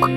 Wow.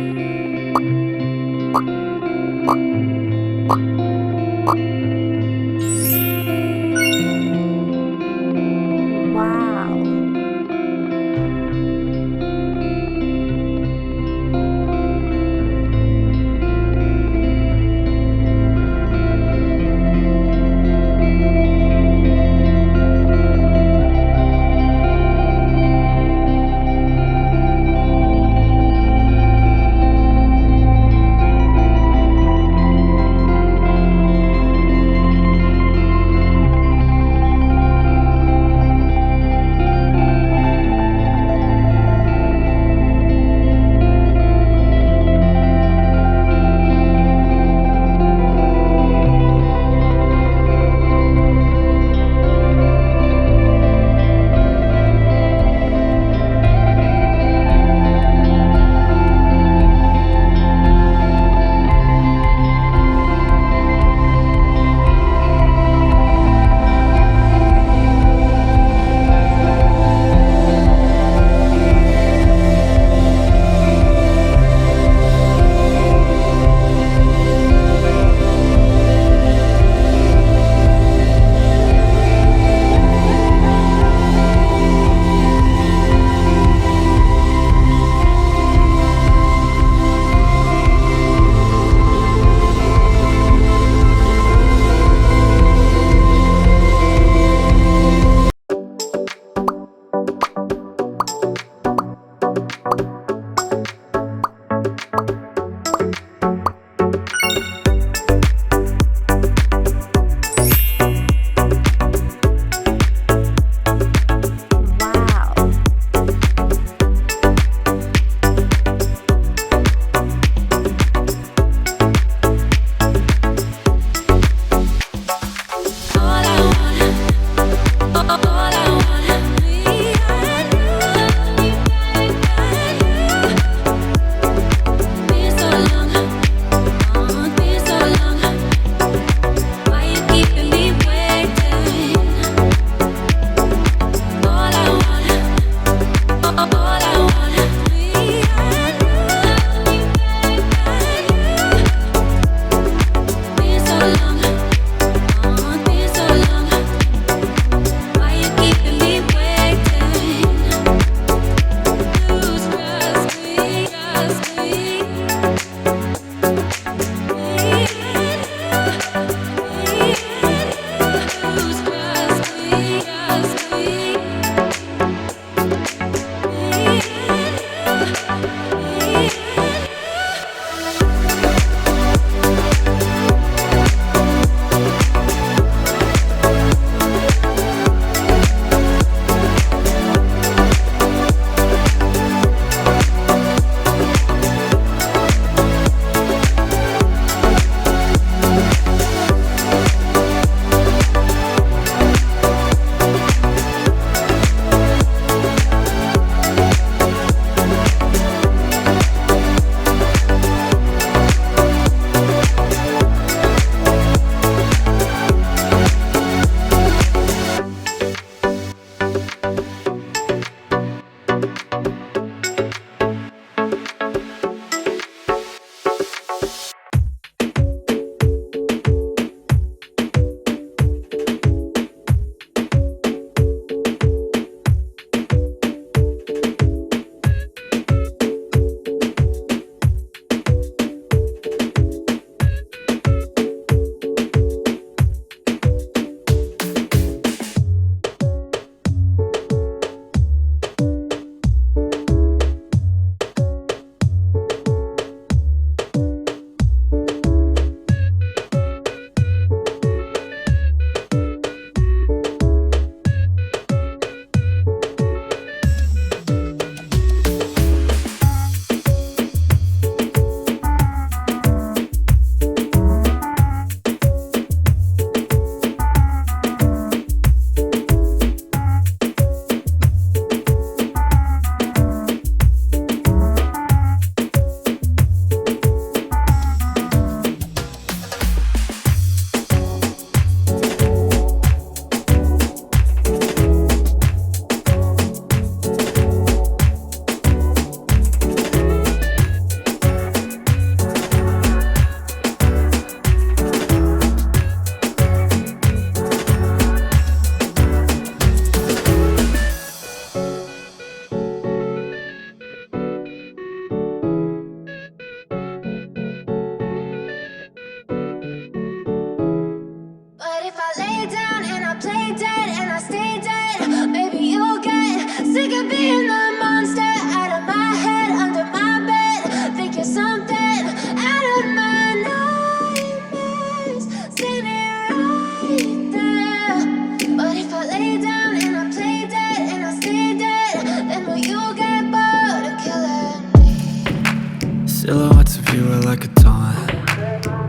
Silhouettes of you are like a taunt.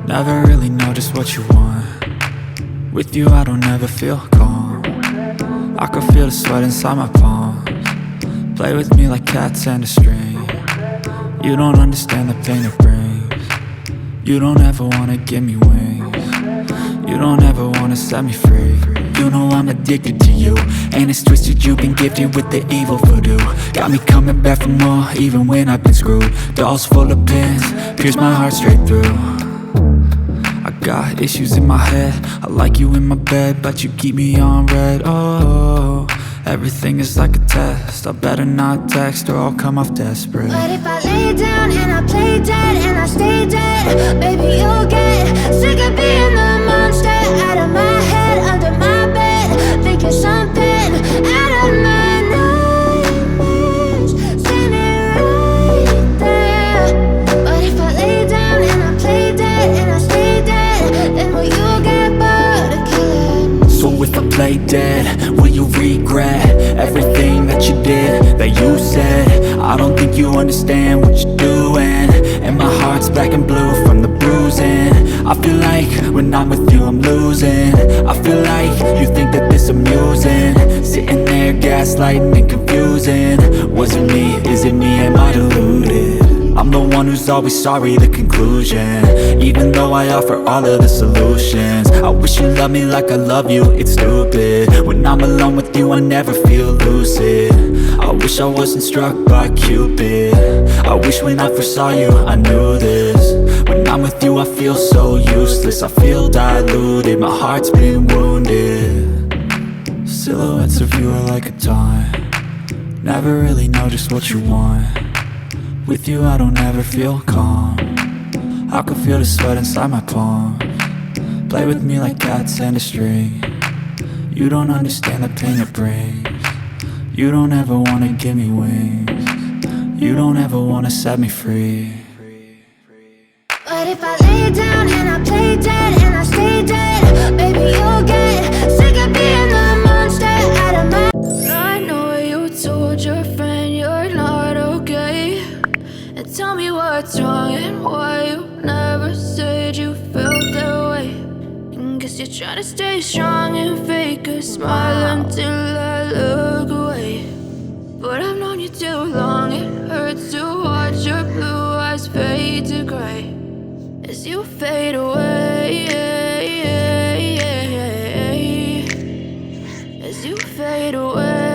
Never really know just what you want. With you I don't ever feel calm. I can feel the sweat inside my palms. Play with me like cats and a string. You don't understand the pain it brings. You don't ever wanna give me wings. You don't ever wanna set me free. You know I'm addicted to you, and it's twisted, you've been gifted with the evil voodoo. Got me coming back for more, even when I've been screwed. Dolls full of pins, pierce my heart straight through. I got issues in my head, I like you in my bed, but you keep me on red. Oh, everything is like a test, I better not text or I'll come off desperate. But if I lay down and I play dead and I stay dead, baby you'll get sick of being the monster out of my head, under my bed, thinking something out of my nightmares, standing right there. But if I lay down and I play dead and I stay dead, then will you get bored of killing? So if I play dead, will you regret everything that you did, that you said? I don't think you understand what you're doing, and my heart's black and blue from the bruising. I feel like when I'm with you I'm losing. I feel like you think that this amusing, sitting there gaslighting and confusing. Was it me? Is it me? Am I deluded? I'm the one who's always sorry, the conclusion, even though I offer all of the solutions. I wish you loved me like I love you, it's stupid. When I'm alone with you I never feel lucid. I wish I wasn't struck by Cupid. I wish when I first saw you I knew this. When I'm with you I feel so useless, I feel diluted, my heart's been wounded. Silhouettes of you are like a taunt. Never really know just what you want. With you I don't ever feel calm. I can feel the sweat inside my palms. Play with me like cats and a string. You don't understand the pain it brings. You don't ever wanna give me wings. You don't ever wanna set me free. But if I lay down and I play dead and I stay dead, baby you'll get sick of being the monster out of my. I know you told your friend you're not okay, and tell me what's wrong and why you never said you felt that way. And guess you're trying to stay strong and fake a smile until I look away. But I've known you too long, it hurts to watch your blue eyes fade to gray as you fade away, as you fade away.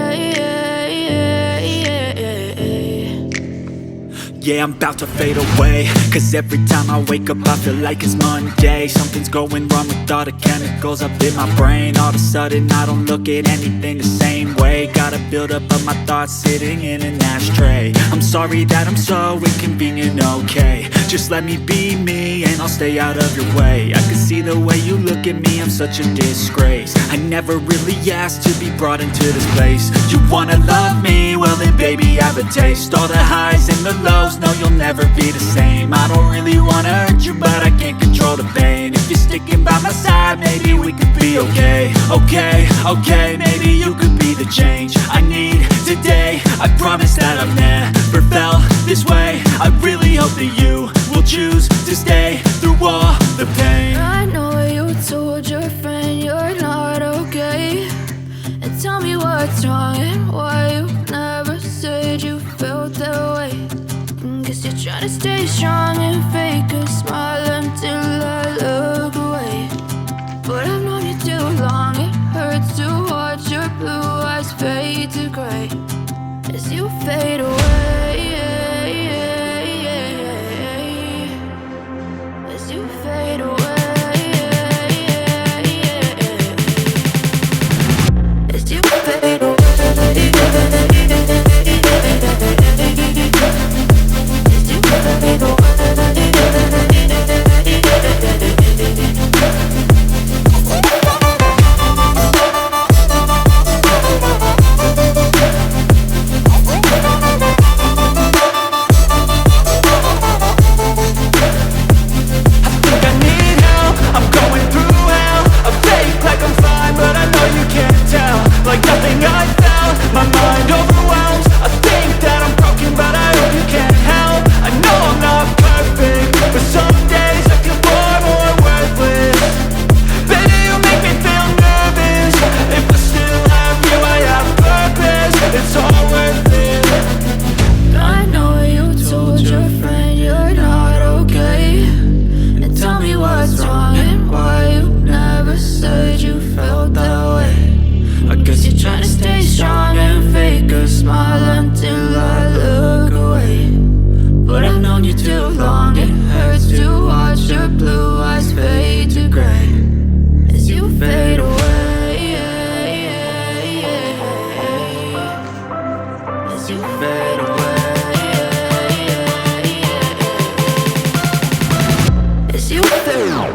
Yeah, I'm about to fade away, cause every time I wake up I feel like it's Monday. Something's going wrong with all the chemicals up in my brain. All of a sudden I don't look at anything the same way. Got a buildup of my thoughts sitting in an ashtray. I'm sorry that I'm so inconvenient, okay. Just let me be me and I'll stay out of your way. I can see the way you look at me, I'm such a disgrace. I never really asked to be brought into this place. You wanna love me? Well then baby I have a taste. All the highs and the lows, no you'll never be the same. I don't really wanna hurt you but I can't control the pain. If you're sticking by my side maybe we could be okay. Okay, maybe you could be the change I need today. I promise that I've never felt this way. I really hope that you will choose to stay through all the pain. I know you told your friend you're not okay, and tell me what's wrong and why you never said you felt that way. And guess you're trying to stay strong and fake a smile until I look away. But I've known you too long, it hurts to watch your blue eyes fade to gray as you fade away, as you fade away, as you fade away, as you fade away. friend you're not okay, and tell me what's wrong and why you never said you felt that way. I guess you're trying to stay strong and fake a smile until I look away. But I've known you too long, it hurts to watch your blue eyes fade to gray as you fade away, as you fade away, as you fade away.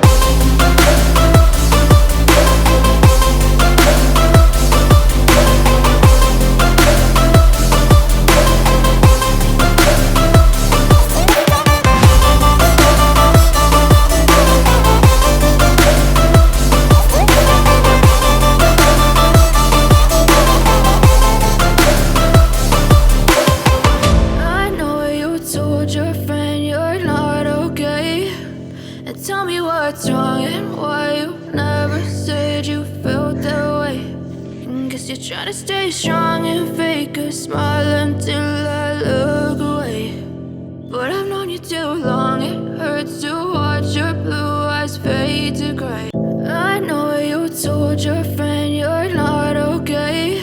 Tell me what's wrong and why you never said you felt that way. Guess you're trying to stay strong and fake a smile until I look away. But I've known you too long, it hurts to watch your blue eyes fade to gray. I know you told your friend you're not okay,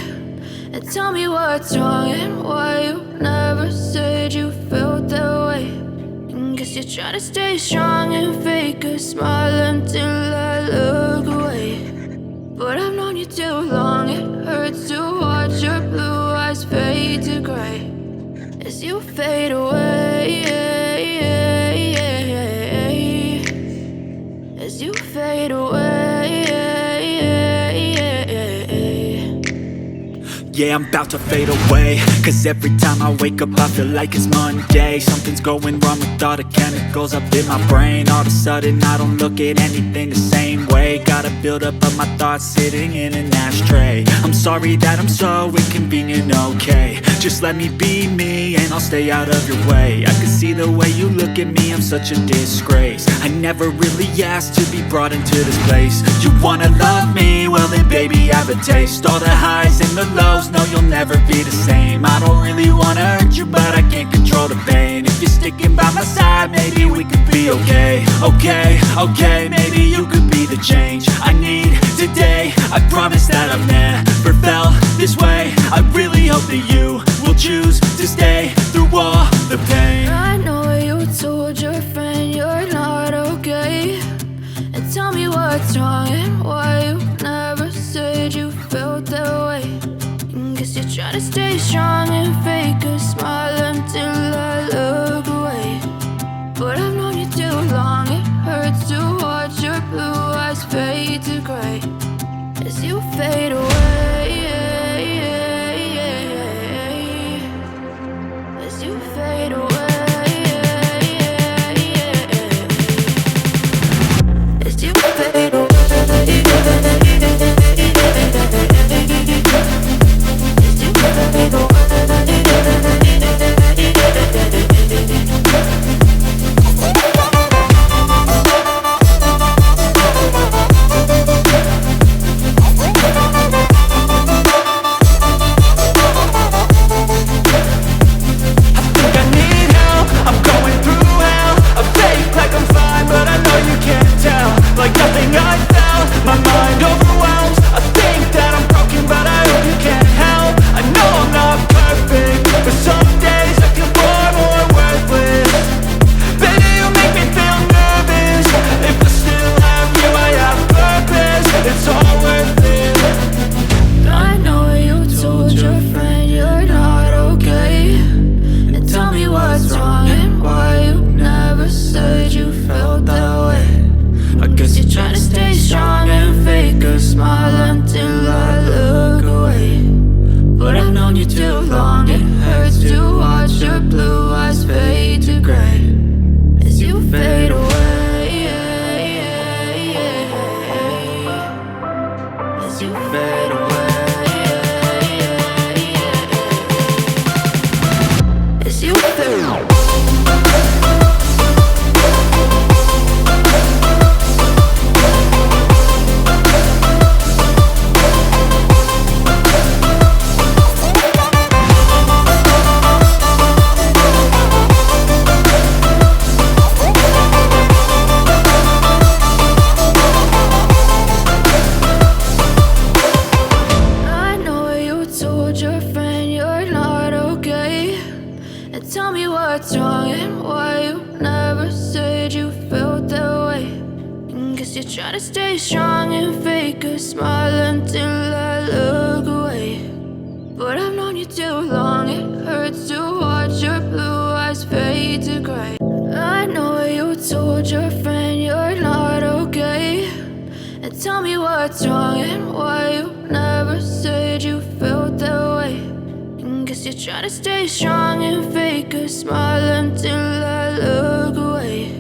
and tell me what's wrong and why you never said you felt that way. Guess you're trying to stay strong and fake a smile until I look away. But I've known you too long, it hurts to watch your blue eyes fade to gray as you fade away, as you fade away. Yeah, I'm about to fade away, cause every time I wake up I feel like it's Monday. Something's going wrong with all the chemicals up in my brain. All of a sudden I don't look at anything the same way. Got a buildup of my thoughts sitting in an ashtray. I'm sorry that I'm so inconvenient, okay. Just let me be me and I'll stay out of your way. I can see the way you look at me, I'm such a disgrace. I never really asked to be brought into this place. You wanna love me? Well then baby have a taste. All the highs and the lows, no you'll never be the same. I don't really wanna hurt you but I can't control the pain. If you're sticking by my side maybe we could be okay. Okay, maybe you could be the change I need today. I promise that I've never felt this way. I really hope that you will choose to stay through all the pain. I know you told your friend you're not okay, and tell me what's wrong and why you never said you felt that way. Guess you're trying to stay strong and fake a smile until I look away. But I've known you too long, it hurts to watch your blue eyes fade to gray as you fade away, as you fade away, as you fade away. As you fade away. tell me what's wrong and why you never said you felt that way. Guess you're trying to stay strong and fake a smile until I look away. But I've known you too long, it hurts to watch your blue eyes fade to gray. I know you told your friend you're not okay, and tell me what's wrong and why you never said you felt that way. Guess you're trying to stay strong and fake a smile until I look away.